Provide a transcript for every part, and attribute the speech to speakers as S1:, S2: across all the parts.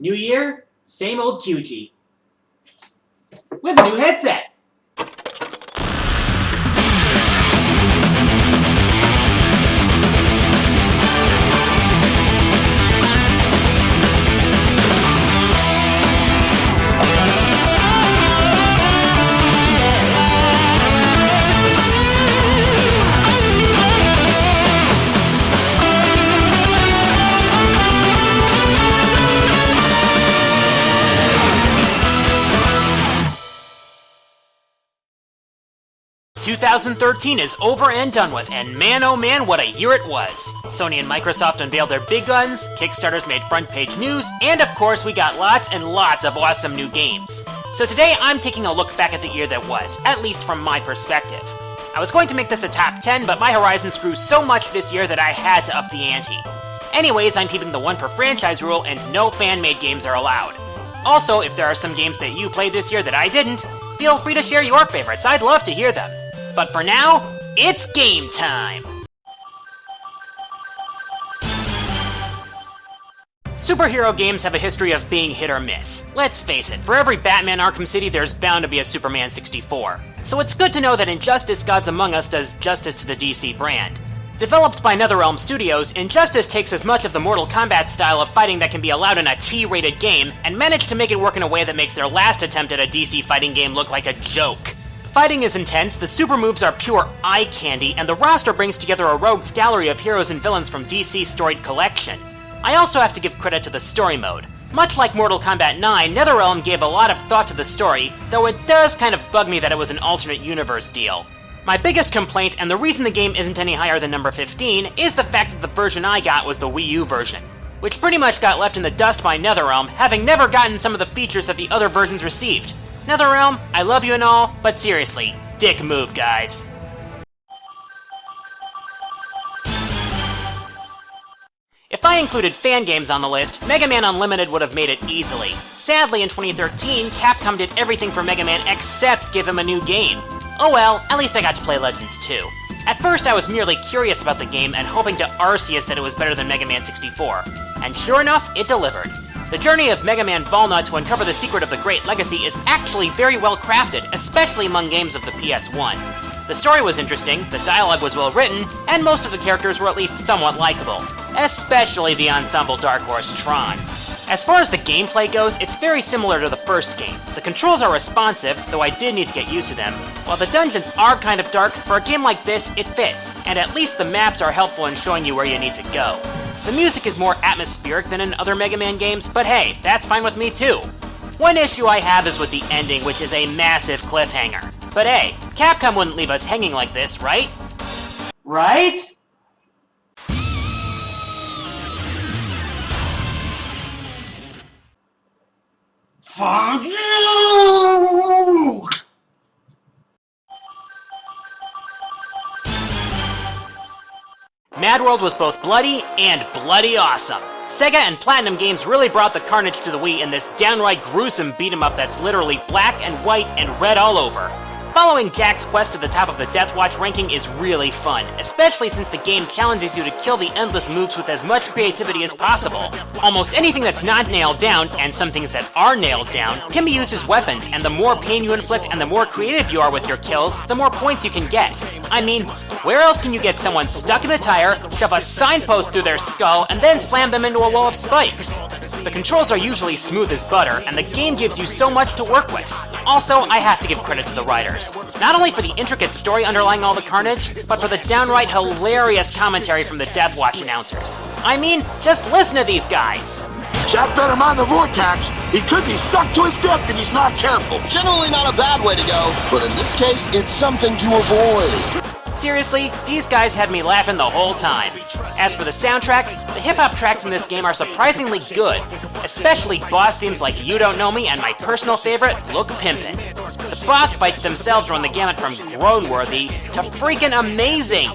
S1: New year, same old QG. With a new headset.
S2: 2013 is over and done with, and man oh man, what a year it was. Sony and Microsoft unveiled their big guns, Kickstarters made front page news, and of course we got lots and lots of awesome new games. So today I'm taking a look back at the year that was, at least from my perspective. I was going to make this a top 10, but my horizons grew so much this year that I had to up the ante. Anyways, I'm keeping the one per franchise rule and no fan-made games are allowed. Also, if there are some games that you played this year that I didn't, feel free to share your favorites, I'd love to hear them. But for now, it's game time! Superhero games have a history of being hit or miss. Let's face it, for every Batman Arkham City, there's bound to be a Superman 64. So it's good to know that Injustice Gods Among Us does justice to the DC brand. Developed by NetherRealm Studios, Injustice takes as much of the Mortal Kombat style of fighting that can be allowed in a T-rated game, and managed to make it work in a way that makes their last attempt at a DC fighting game look like a joke. Fighting is intense, the super moves are pure eye candy, and the roster brings together a rogues gallery of heroes and villains from DC's storied collection. I also have to give credit to the story mode. Much like Mortal Kombat 9, NetherRealm gave a lot of thought to the story, though it does kind of bug me that it was an alternate universe deal. My biggest complaint, and the reason the game isn't any higher than number 15, is the fact that the version I got was the Wii U version, which pretty much got left in the dust by NetherRealm, having never gotten some of the features that the other versions received. NetherRealm, I love you and all, but seriously, dick move, guys. If I included fan games on the list, Megaman Unlimited would have made it easily. Sadly, in 2013, Capcom did everything for Mega Man except give him a new game. Oh well, at least I got to play Legends 2. At first I was merely curious about the game and hoping to Arceus that it was better than Mega Man 64. And sure enough, it delivered. The journey of Mega Man Volna to uncover the secret of the Great Legacy is actually very well crafted, especially among games of the PS1. The story was interesting, the dialogue was well written, and most of the characters were at least somewhat likable, especially the ensemble Dark Horse Tron. As far as the gameplay goes, it's very similar to the first game. The controls are responsive, though I did need to get used to them. While the dungeons are kind of dark, for a game like this, it fits, and at least the maps are helpful in showing you where you need to go. The music is more atmospheric than in other Mega Man games, but hey, that's fine with me too. One issue I have is with the ending, which is a massive cliffhanger. But hey, Capcom wouldn't leave us hanging like this, right?
S1: Right? Fuck you!
S2: Mad World was both bloody and bloody awesome. Sega and Platinum Games really brought the carnage to the Wii in this downright gruesome beat-em-up that's literally black and white and red all over. Following Jack's quest to the top of the Deathwatch ranking is really fun, especially since the game challenges you to kill the endless moves with as much creativity as possible. Almost anything that's not nailed down, and some things that are nailed down, can be used as weapons, and the more pain you inflict and the more creative you are with your kills, the more points you can get. I mean, where else can you get someone stuck in a tire, shove a signpost through their skull, and then slam them into a wall of spikes? The controls are usually smooth as butter, and the game gives you so much to work with. Also, I have to give credit to the writers. Not only for the intricate story underlying all the carnage, but for the downright hilarious commentary from the Deathwatch announcers. I mean, just listen to these guys!
S3: Jack better mind the vortex. He could be sucked to his death if he's not careful. Generally not a bad way to go, but in this case, it's something to avoid.
S2: Seriously, these guys had me laughing the whole time. As for the soundtrack, the hip-hop tracks in this game are surprisingly good, especially boss themes like You Don't Know Me and my personal favorite, Look Pimpin'. The boss fights themselves run the gamut from groan-worthy to freaking amazing!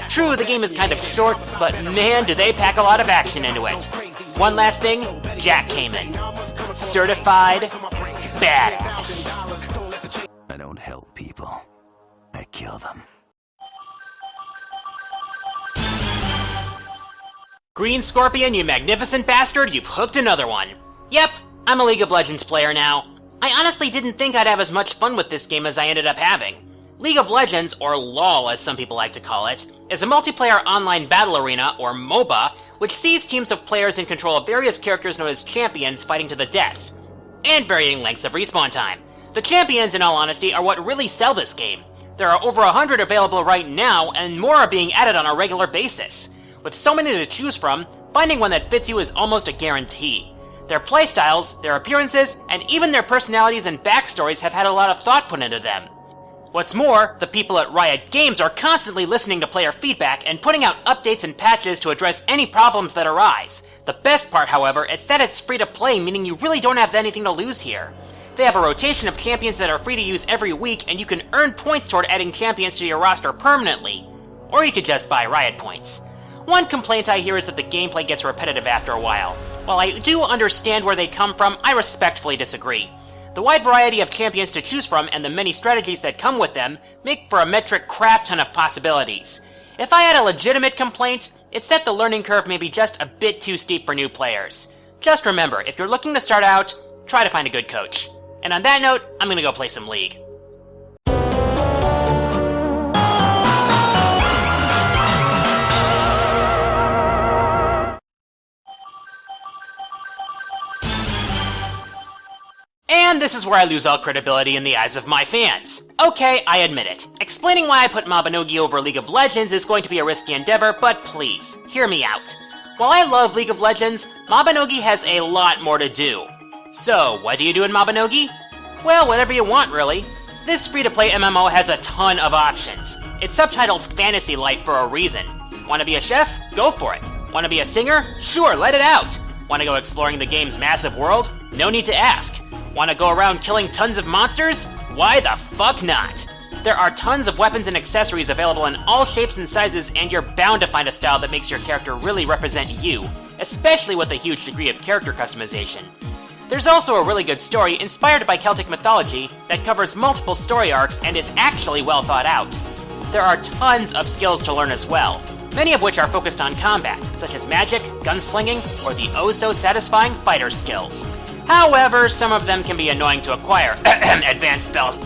S2: True, the game is kind of short, but man, do they pack a lot of action into it. One last thing, Jack came in. Certified badass.
S4: I don't help people, I kill them.
S2: Green Scorpion, you magnificent bastard, you've hooked another one. Yep, I'm a League of Legends player now. I honestly didn't think I'd have as much fun with this game as I ended up having. League of Legends, or LoL as some people like to call it, is a multiplayer online battle arena, or MOBA, which sees teams of players in control of various characters known as champions fighting to the death, and varying lengths of respawn time. The champions, in all honesty, are what really sell this game. There are over 100 available right now, and more are being added on a regular basis. With so many to choose from, finding one that fits you is almost a guarantee. Their playstyles, their appearances, and even their personalities and backstories have had a lot of thought put into them. What's more, the people at Riot Games are constantly listening to player feedback and putting out updates and patches to address any problems that arise. The best part, however, is that it's free to play, meaning you really don't have anything to lose here. They have a rotation of champions that are free to use every week, and you can earn points toward adding champions to your roster permanently. Or you could just buy Riot points. One complaint I hear is that the gameplay gets repetitive after a while. While I do understand where they come from, I respectfully disagree. The wide variety of champions to choose from and the many strategies that come with them make for a metric crap ton of possibilities. If I had a legitimate complaint, it's that the learning curve may be just a bit too steep for new players. Just remember, if you're looking to start out, try to find a good coach. And on that note, I'm gonna go play some League. And this is where I lose all credibility in the eyes of my fans. Okay, I admit it. Explaining why I put Mabinogi over League of Legends is going to be a risky endeavor, but please, hear me out. While I love League of Legends, Mabinogi has a lot more to do. So, what do you do in Mabinogi? Well, whatever you want, really. This free-to-play MMO has a ton of options. It's subtitled Fantasy Life for a reason. Wanna be a chef? Go for it. Wanna be a singer? Sure, let it out. Wanna go exploring the game's massive world? No need to ask. Wanna go around killing tons of monsters? Why the fuck not? There are tons of weapons and accessories available in all shapes and sizes, and you're bound to find a style that makes your character really represent you, especially with a huge degree of character customization. There's also a really good story inspired by Celtic mythology that covers multiple story arcs and is actually well thought out. There are tons of skills to learn as well, many of which are focused on combat, such as magic, gunslinging, or the oh-so-satisfying fighter skills. However, some of them can be annoying to acquire. Advanced spells.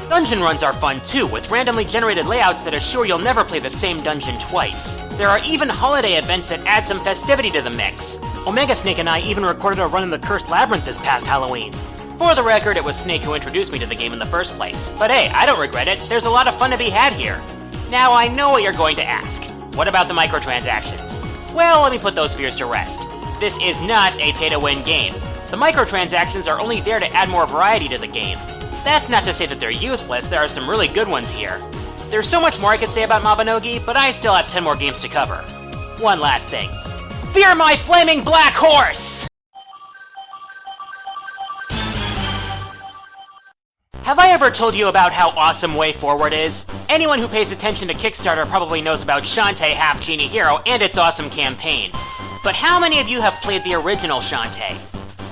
S2: Dungeon runs are fun too, with randomly generated layouts that assure you'll never play the same dungeon twice. There are even holiday events that add some festivity to the mix. Omega Snake and I even recorded a run in the Cursed Labyrinth this past Halloween. For the record, it was Snake who introduced me to the game in the first place. But hey, I don't regret it, there's a lot of fun to be had here. Now, I know what you're going to ask. What about the microtransactions? Well, let me put those fears to rest. This is not a pay-to-win game. The microtransactions are only there to add more variety to the game. That's not to say that they're useless, there are some really good ones here. There's so much more I could say about Mabinogi, but I still have 10 more games to cover. One last thing. Fear my flaming black horse! Have I ever told you about how awesome Way Forward is? Anyone who pays attention to Kickstarter probably knows about Shantae HalfGenie Hero and its awesome campaign. But how many of you have played the original Shantae?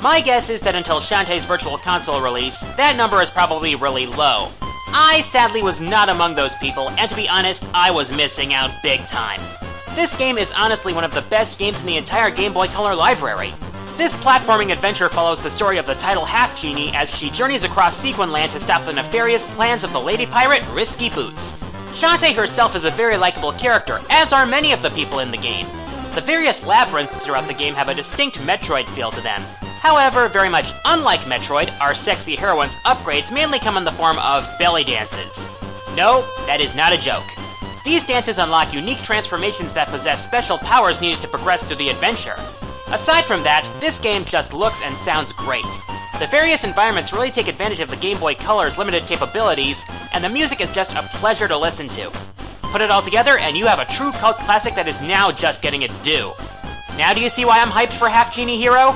S2: My guess is that until Shantae's Virtual Console release, that number is probably really low. I sadly was not among those people, and to be honest, I was missing out big time. This game is honestly one of the best games in the entire Game Boy Color library. This platforming adventure follows the story of the title Half-Genie as she journeys across Sequin Land to stop the nefarious plans of the Lady Pirate, Risky Boots. Shantae herself is a very likable character, as are many of the people in the game. The various labyrinths throughout the game have a distinct Metroid feel to them. However, very much unlike Metroid, our sexy heroine's upgrades mainly come in the form of belly dances. No, that is not a joke. These dances unlock unique transformations that possess special powers needed to progress through the adventure. Aside from that, this game just looks and sounds great. The various environments really take advantage of the Game Boy Color's limited capabilities, and the music is just a pleasure to listen to. Put it all together, and you have a true cult classic that is now just getting its due. Now do you see why I'm hyped for HalfGenie Hero?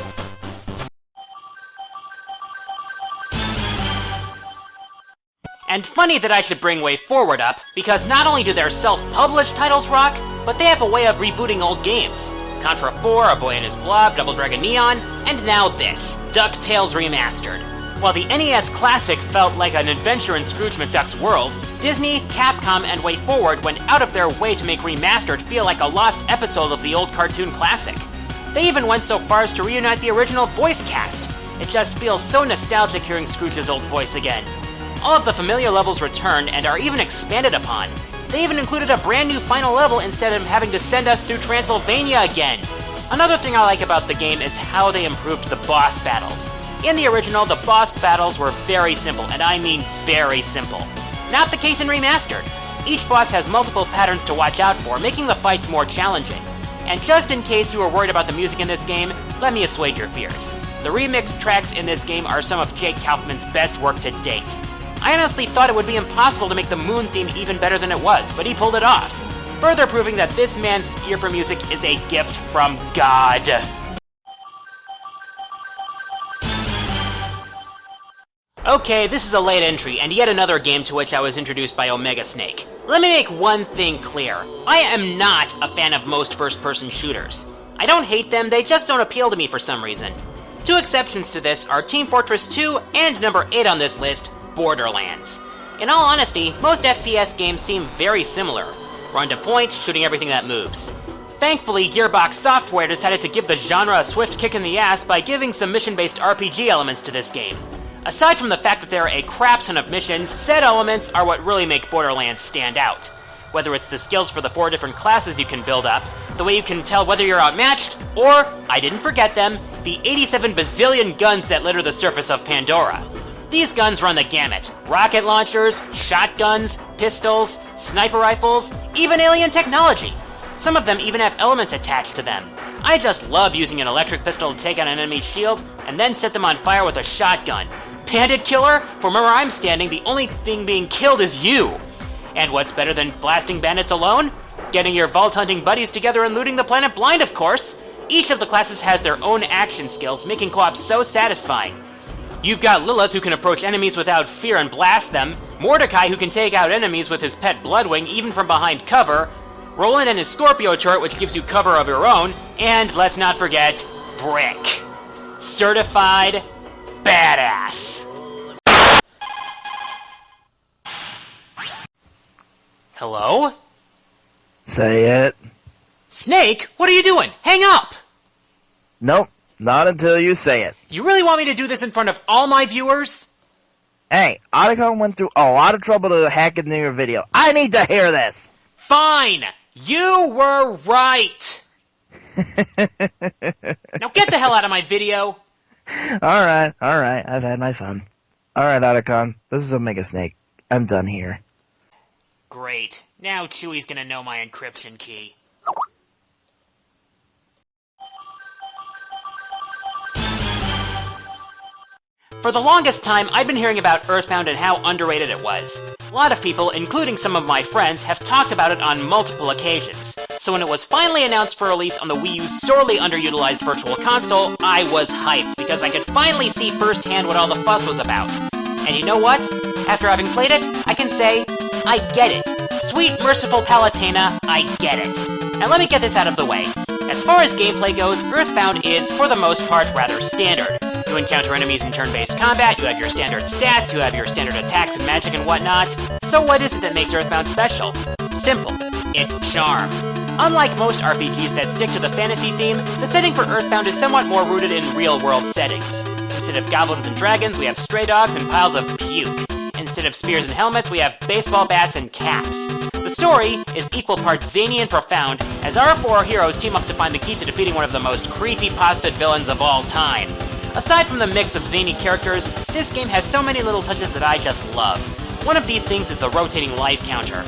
S2: And funny that I should bring Way Forward up, because not only do their self-published titles rock, but they have a way of rebooting old games. Contra 4, A Boy and His Blob, Double Dragon Neon, and now this, DuckTales Remastered. While the NES classic felt like an adventure in Scrooge McDuck's world, Disney, Capcom, and Way Forward went out of their way to make Remastered feel like a lost episode of the old cartoon classic. They even went so far as to reunite the original voice cast. It just feels so nostalgic hearing Scrooge's old voice again. All of the familiar levels returned and are even expanded upon. They even included a brand new final level instead of having to send us through Transylvania again. Another thing I like about the game is how they improved the boss battles. In the original, the boss battles were very simple, and I mean very simple. Not the case in Remastered. Each boss has multiple patterns to watch out for, making the fights more challenging. And just in case you were worried about the music in this game, let me assuage your fears. The remixed tracks in this game are some of Jake Kaufman's best work to date. I honestly thought it would be impossible to make the Moon theme even better than it was, but he pulled it off, further proving that this man's ear for music is a gift from God. Okay, this is a late entry, and yet another game to which I was introduced by Omega Snake. Let me make one thing clear. I am not a fan of most first-person shooters. I don't hate them, they just don't appeal to me for some reason. Two exceptions to this are Team Fortress 2 and number 8 on this list, Borderlands. In all honesty, most FPS games seem very similar. Run to point, shooting everything that moves. Thankfully, Gearbox Software decided to give the genre a swift kick in the ass by giving some mission-based RPG elements to this game. Aside from the fact that there are a crap ton of missions, said elements are what really make Borderlands stand out. Whether it's the skills for the 4 different classes you can build up, the way you can tell whether you're outmatched, or, I didn't forget them, the 87 bazillion guns that litter the surface of Pandora. These guns run the gamut. Rocket launchers, shotguns, pistols, sniper rifles, even alien technology. Some of them even have elements attached to them. I just love using an electric pistol to take out an enemy's shield, and then set them on fire with a shotgun. Bandit killer? From where I'm standing, the only thing being killed is you! And what's better than blasting bandits alone? Getting your vault hunting buddies together and looting the planet blind, of course! Each of the classes has their own action skills, making co-op so satisfying. You've got Lilith, who can approach enemies without fear and blast them, Mordecai, who can take out enemies with his pet Bloodwing, even from behind cover, Roland and his Scorpio turret, which gives you cover of your own, and let's not forget, Brick. Certified badass. Hello?
S5: Say it.
S2: Snake, what are you doing? Hang up!
S5: Nope, not until you say it.
S2: You really want me to do this in front of all my viewers?
S5: Hey, Otacon went through a lot of trouble to hack into your video. I need to hear this!
S2: Fine! You were right! Now get the hell out of my video!
S5: Alright, I've had my fun. Alright, Otacon, this is Omega Snake. I'm done here.
S2: Great. Now Chewie's gonna know my encryption key. For the longest time, I've been hearing about Earthbound and how underrated it was. A lot of people, including some of my friends, have talked about it on multiple occasions. So when it was finally announced for release on the Wii U's sorely underutilized Virtual Console, I was hyped, because I could finally see firsthand what all the fuss was about. And you know what? After having played it, I can say, I get it. Sweet, merciful Palutena, I get it. Now let me get this out of the way. As far as gameplay goes, Earthbound is, for the most part, rather standard. You encounter enemies in turn-based combat, you have your standard stats, you have your standard attacks and magic and whatnot. So what is it that makes Earthbound special? Simple. It's charm. Unlike most RPGs that stick to the fantasy theme, the setting for Earthbound is somewhat more rooted in real-world settings. Instead of goblins and dragons, we have stray dogs and piles of puke. Instead of spears and helmets, we have baseball bats and caps. The story is equal parts zany and profound, as our 4 heroes team up to find the key to defeating one of the most creepypasta villains of all time. Aside from the mix of zany characters, this game has so many little touches that I just love. One of these things is the rotating life counter.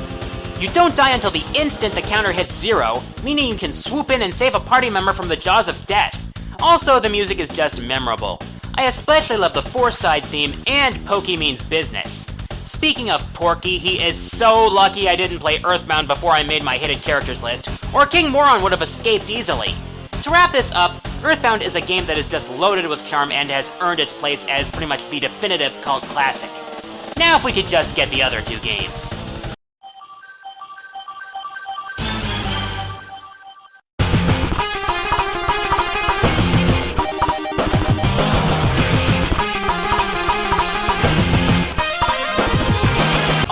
S2: You don't die until the instant the counter hits 0, meaning you can swoop in and save a party member from the jaws of death. Also, the music is just memorable. I especially love the 4-side theme and Pokey Means Business. Speaking of Porky, he is so lucky I didn't play Earthbound before I made my hated characters list, or King Moron would have escaped easily. To wrap this up, Earthbound is a game that is just loaded with charm and has earned its place as pretty much the definitive cult classic. Now if we could just get the other 2 games.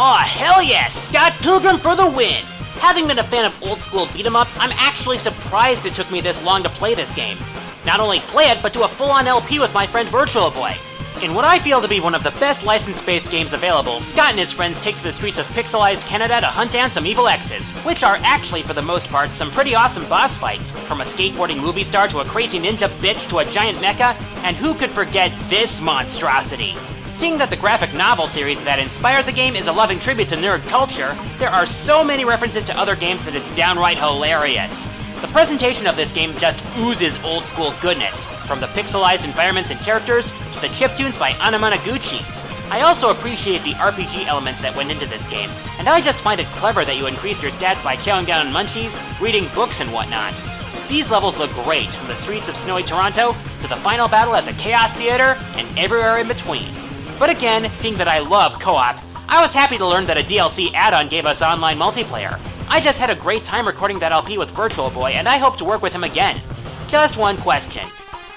S2: Aw, hell yes! Scott Pilgrim for the win! Having been a fan of old-school beat-em-ups, I'm actually surprised surprised it took me this long to play this game. Not only play it, but do a full-on LP with my friend Virtual Boy. In what I feel to be one of the best license-based games available, Scott and his friends take to the streets of pixelized Canada to hunt down some evil exes, which are actually, for the most part, some pretty awesome boss fights, from a skateboarding movie star to a crazy ninja bitch to a giant mecha, and who could forget this monstrosity? Seeing that the graphic novel series that inspired the game is a loving tribute to nerd culture, there are so many references to other games that it's downright hilarious. The presentation of this game just oozes old-school goodness, from the pixelized environments and characters to the chiptunes by Anamanaguchi. I also appreciate the RPG elements that went into this game, and I just find it clever that you increase your stats by chowing down on munchies, reading books, and whatnot. These levels look great, from the streets of snowy Toronto to the final battle at the Chaos Theater and everywhere in between. But again, seeing that I love co-op, I was happy to learn that a DLC add-on gave us online multiplayer. I just had a great time recording that LP with Virtual Boy, and I hope to work with him again. Just one question.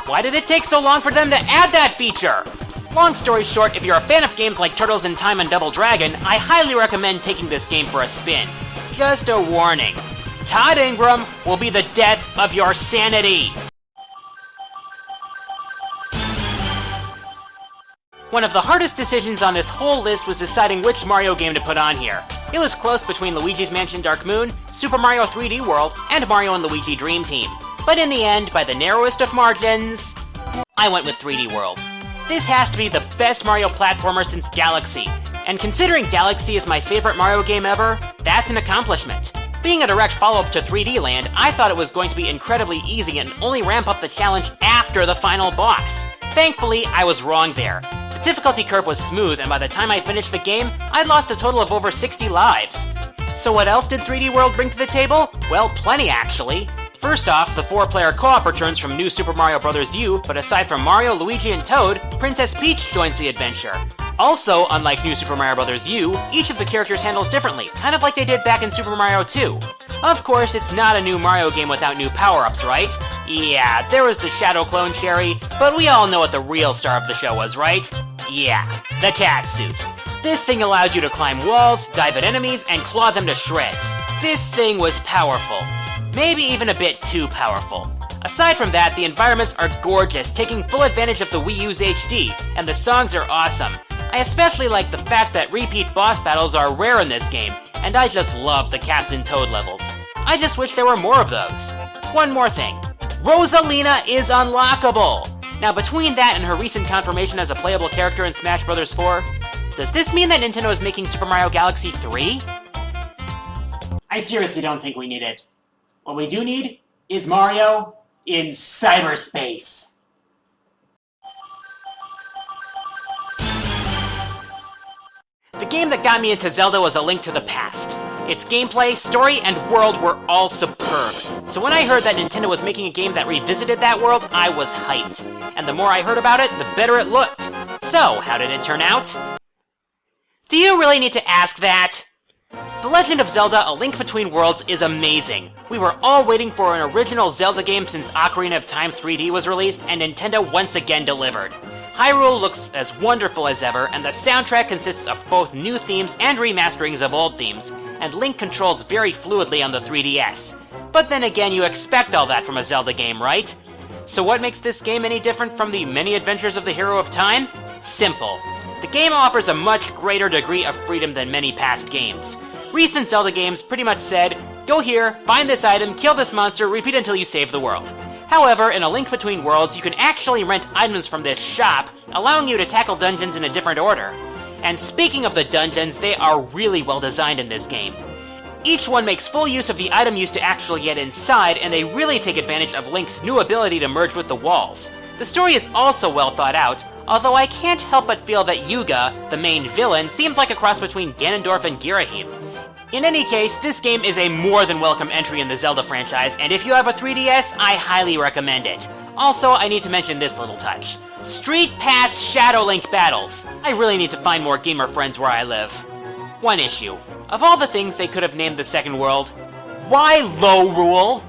S2: Why did it take so long for them to add that feature? Long story short, if you're a fan of games like Turtles in Time and Double Dragon, I highly recommend taking this game for a spin. Just a warning. Todd Ingram will be the death of your sanity. One of the hardest decisions on this whole list was deciding which Mario game to put on here. It was close between Luigi's Mansion Dark Moon, Super Mario 3D World, and Mario and Luigi Dream Team. But in the end, by the narrowest of margins, I went with 3D World. This has to be the best Mario platformer since Galaxy, and considering Galaxy is my favorite Mario game ever, that's an accomplishment. Being a direct follow-up to 3D Land, I thought it was going to be incredibly easy and only ramp up the challenge after the final boss. Thankfully, I was wrong there. The difficulty curve was smooth, and by the time I finished the game, I'd lost a total of over 60 lives. So what else did 3D World bring to the table? Well, plenty actually. First off, the 4-player co-op returns from New Super Mario Bros. U, but aside from Mario, Luigi, and Toad, Princess Peach joins the adventure. Also, unlike New Super Mario Bros. U, each of the characters handles differently, kind of like they did back in Super Mario 2. Of course, it's not a new Mario game without new power-ups, right? Yeah, there was the Shadow Clone Cherry, but we all know what the real star of the show was, right? Yeah, the cat suit. This thing allowed you to climb walls, dive at enemies, and claw them to shreds. This thing was powerful. Maybe even a bit too powerful. Aside from that, the environments are gorgeous, taking full advantage of the Wii U's HD, and the songs are awesome. I especially like the fact that repeat boss battles are rare in this game, and I just love the Captain Toad levels. I just wish there were more of those. One more thing. Rosalina is unlockable! Now between that and her recent confirmation as a playable character in Smash Bros. 4, does this mean that Nintendo is making Super Mario Galaxy 3?
S1: I seriously don't think we need it. What we do need is Mario in cyberspace.
S2: The game that got me into Zelda was A Link to the Past. Its gameplay, story, and world were all superb. So when I heard that Nintendo was making a game that revisited that world, I was hyped. And the more I heard about it, the better it looked. So, how did it turn out? Do you really need to ask that? The Legend of Zelda: A Link Between Worlds is amazing. We were all waiting for an original Zelda game since Ocarina of Time 3D was released, and Nintendo once again delivered. Hyrule looks as wonderful as ever, and the soundtrack consists of both new themes and remasterings of old themes, and Link controls very fluidly on the 3DS. But then again, you expect all that from a Zelda game, right? So what makes this game any different from the many adventures of the Hero of Time? Simple. The game offers a much greater degree of freedom than many past games. Recent Zelda games pretty much said, go here, find this item, kill this monster, repeat until you save the world. However, in A Link Between Worlds, you can actually rent items from this shop, allowing you to tackle dungeons in a different order. And speaking of the dungeons, they are really well designed in this game. Each one makes full use of the item used to actually get inside, and they really take advantage of Link's new ability to merge with the walls. The story is also well thought out, although I can't help but feel that Yuga, the main villain, seems like a cross between Ganondorf and Girahim. In any case, this game is a more than welcome entry in the Zelda franchise, and if you have a 3DS, I highly recommend it. Also, I need to mention this little touch. Street Pass Shadow Link battles. I really need to find more gamer friends where I live. One issue. Of all the things they could have named the second world, why Lorule?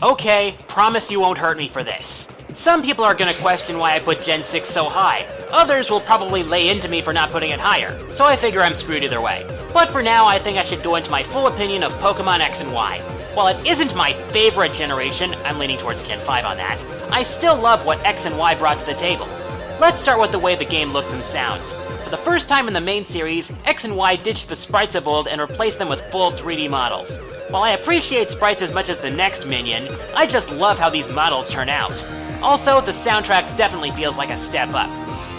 S2: Okay, promise you won't hurt me for this. Some people are gonna question why I put Gen 6 so high. Others will probably lay into me for not putting it higher, so I figure I'm screwed either way. But for now, I think I should go into my full opinion of Pokemon X and Y. While it isn't my favorite generation, I'm leaning towards Gen 5 on that, I still love what X and Y brought to the table. Let's start with the way the game looks and sounds. For the first time in the main series, X and Y ditched the sprites of old and replaced them with full 3D models. While I appreciate sprites as much as the next minion, I just love how these models turn out. Also, the soundtrack definitely feels like a step up.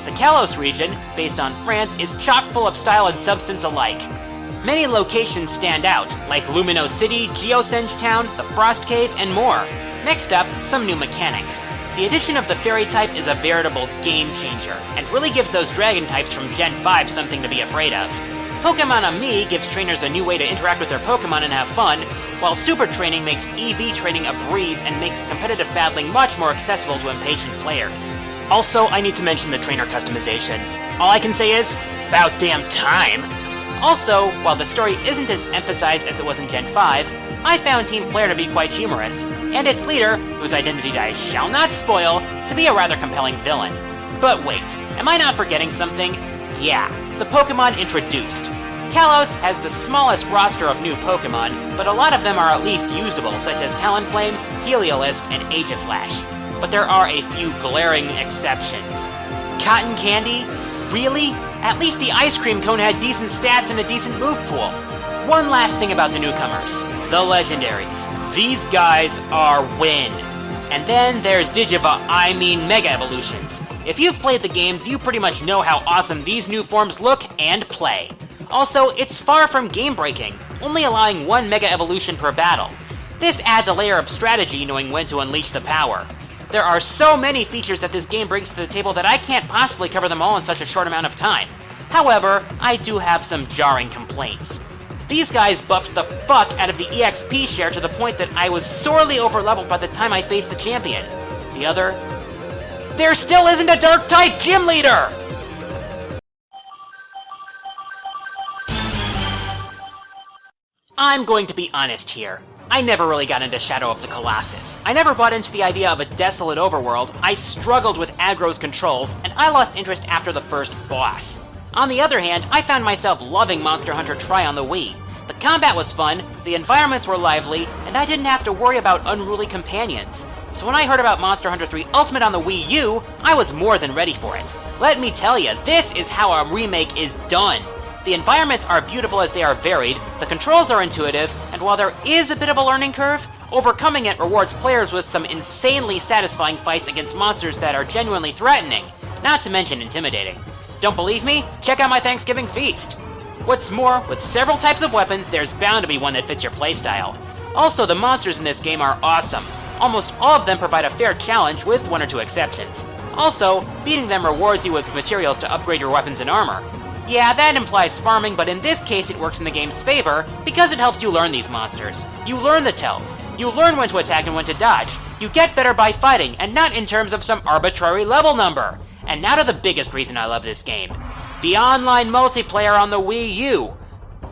S2: The Kalos region, based on France, is chock full of style and substance alike. Many locations stand out, like Lumino City, Geosenge Town, the Frost Cave, and more. Next up, some new mechanics. The addition of the Fairy type is a veritable game changer, and really gives those Dragon types from Gen 5 something to be afraid of. Pokemon Ami gives trainers a new way to interact with their Pokemon and have fun, while Super Training makes EV training a breeze and makes competitive battling much more accessible to impatient players. Also, I need to mention the trainer customization. All I can say is, about damn time! Also, while the story isn't as emphasized as it was in Gen 5, I found Team Flare to be quite humorous, and its leader, whose identity I shall not spoil, to be a rather compelling villain. But wait, am I not forgetting something? Yeah, the Pokemon introduced. Kalos has the smallest roster of new Pokemon, but a lot of them are at least usable, such as Talonflame, Heliolisk, and Aegislash. But there are a few glaring exceptions. Cotton Candy? Really? At least the ice cream cone had decent stats and a decent move pool. One last thing about the newcomers, the legendaries. These guys are win. And then there's Mega Evolutions. If you've played the games, you pretty much know how awesome these new forms look and play. Also, it's far from game-breaking, only allowing one Mega Evolution per battle. This adds a layer of strategy knowing when to unleash the power. There are so many features that this game brings to the table that I can't possibly cover them all in such a short amount of time. However, I do have some jarring complaints. These guys buffed the fuck out of the EXP share to the point that I was sorely overleveled by the time I faced the champion. There still isn't a Dark-type gym leader! I'm going to be honest here. I never really got into Shadow of the Colossus. I never bought into the idea of a desolate overworld, I struggled with aggro's controls, and I lost interest after the first boss. On the other hand, I found myself loving Monster Hunter Tri on the Wii. The combat was fun, the environments were lively, and I didn't have to worry about unruly companions. So when I heard about Monster Hunter 3 Ultimate on the Wii U, I was more than ready for it. Let me tell you, this is how a remake is done. The environments are beautiful as they are varied, the controls are intuitive, and while there is a bit of a learning curve, overcoming it rewards players with some insanely satisfying fights against monsters that are genuinely threatening, not to mention intimidating. Don't believe me? Check out my Thanksgiving feast! What's more, with several types of weapons, there's bound to be one that fits your playstyle. Also, the monsters in this game are awesome. Almost all of them provide a fair challenge, with one or two exceptions. Also, beating them rewards you with materials to upgrade your weapons and armor. Yeah, that implies farming, but in this case it works in the game's favor, because it helps you learn these monsters. You learn the tells. You learn when to attack and when to dodge. You get better by fighting, and not in terms of some arbitrary level number. And now to the biggest reason I love this game. The online multiplayer on the Wii U.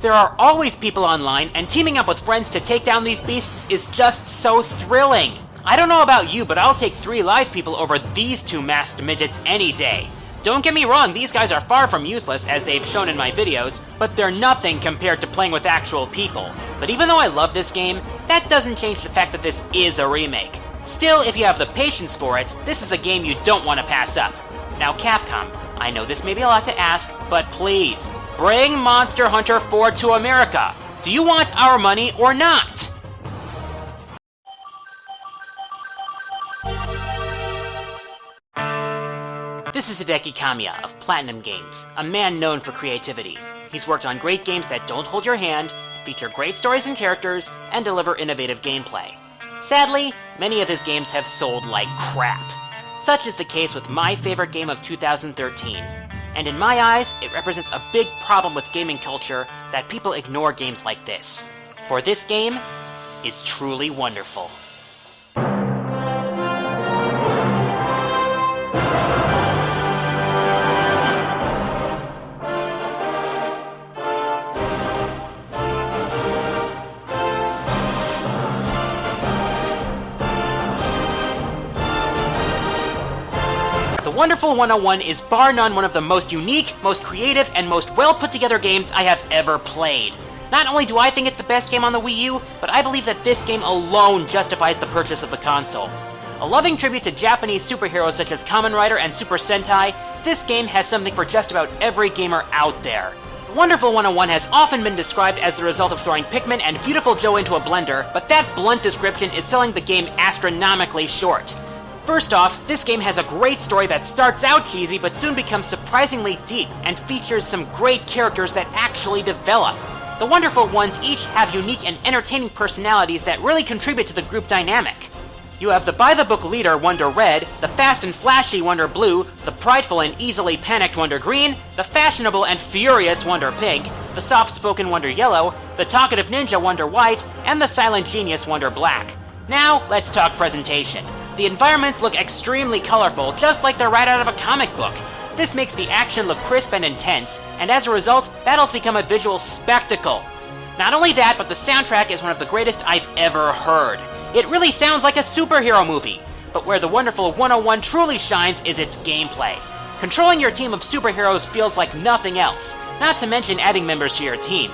S2: There are always people online, and teaming up with friends to take down these beasts is just so thrilling. I don't know about you, but I'll take 3 live people over these 2 masked midgets any day. Don't get me wrong, these guys are far from useless, as they've shown in my videos, but they're nothing compared to playing with actual people. But even though I love this game, that doesn't change the fact that this is a remake. Still, if you have the patience for it, this is a game you don't want to pass up. Now Capcom, I know this may be a lot to ask, but please, bring Monster Hunter 4 to America. Do you want our money or not? This is Hideki Kamiya of Platinum Games, a man known for creativity. He's worked on great games that don't hold your hand, feature great stories and characters, and deliver innovative gameplay. Sadly, many of his games have sold like crap. Such is the case with my favorite game of 2013. And in my eyes, it represents a big problem with gaming culture that people ignore games like this. For this game is truly wonderful. The Wonderful 101 is bar none one of the most unique, most creative, and most well put together games I have ever played. Not only do I think it's the best game on the Wii U, but I believe that this game alone justifies the purchase of the console. A loving tribute to Japanese superheroes such as Kamen Rider and Super Sentai, this game has something for just about every gamer out there. Wonderful 101 has often been described as the result of throwing Pikmin and Beautiful Joe into a blender, but that blunt description is selling the game astronomically short. First off, this game has a great story that starts out cheesy but soon becomes surprisingly deep and features some great characters that actually develop. The Wonderful Ones each have unique and entertaining personalities that really contribute to the group dynamic. You have the by-the-book leader, Wonder Red, the fast and flashy Wonder Blue, the prideful and easily panicked Wonder Green, the fashionable and furious Wonder Pink, the soft-spoken Wonder Yellow, the talkative ninja Wonder White, and the silent genius Wonder Black. Now, let's talk presentation. The environments look extremely colorful, just like they're right out of a comic book. This makes the action look crisp and intense, and as a result, battles become a visual spectacle. Not only that, but the soundtrack is one of the greatest I've ever heard. It really sounds like a superhero movie, but where the Wonderful 101 truly shines is its gameplay. Controlling your team of superheroes feels like nothing else, not to mention adding members to your team.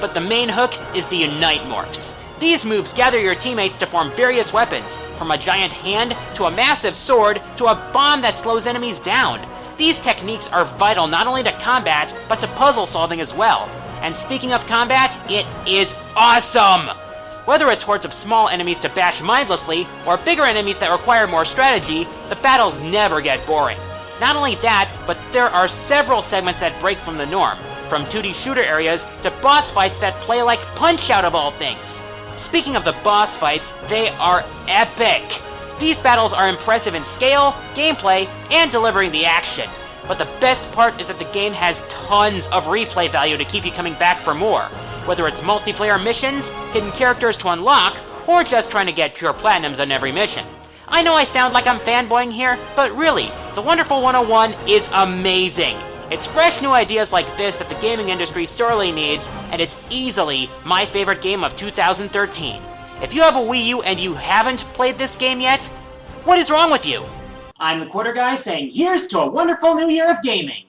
S2: But the main hook is the Unite morphs. These moves gather your teammates to form various weapons, from a giant hand to a massive sword to a bomb that slows enemies down. These techniques are vital not only to combat, but to puzzle solving as well. And speaking of combat, it is awesome! Whether it's hordes of small enemies to bash mindlessly, or bigger enemies that require more strategy, the battles never get boring. Not only that, but there are several segments that break from the norm, from 2D shooter areas to boss fights that play like Punch-Out of all things. Speaking of the boss fights, they are epic! These battles are impressive in scale, gameplay, and delivering the action. But the best part is that the game has tons of replay value to keep you coming back for more. Whether it's multiplayer missions, hidden characters to unlock, or just trying to get pure platinums on every mission. I know I sound like I'm fanboying here, but really, the Wonderful 101 is amazing. It's fresh new ideas like this that the gaming industry sorely needs, and it's easily my favorite game of 2013. If you have a Wii U and you haven't played this game yet, what is wrong with you?
S1: I'm the Quarter Guy saying here's to a wonderful new year of gaming!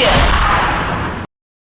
S6: Get it!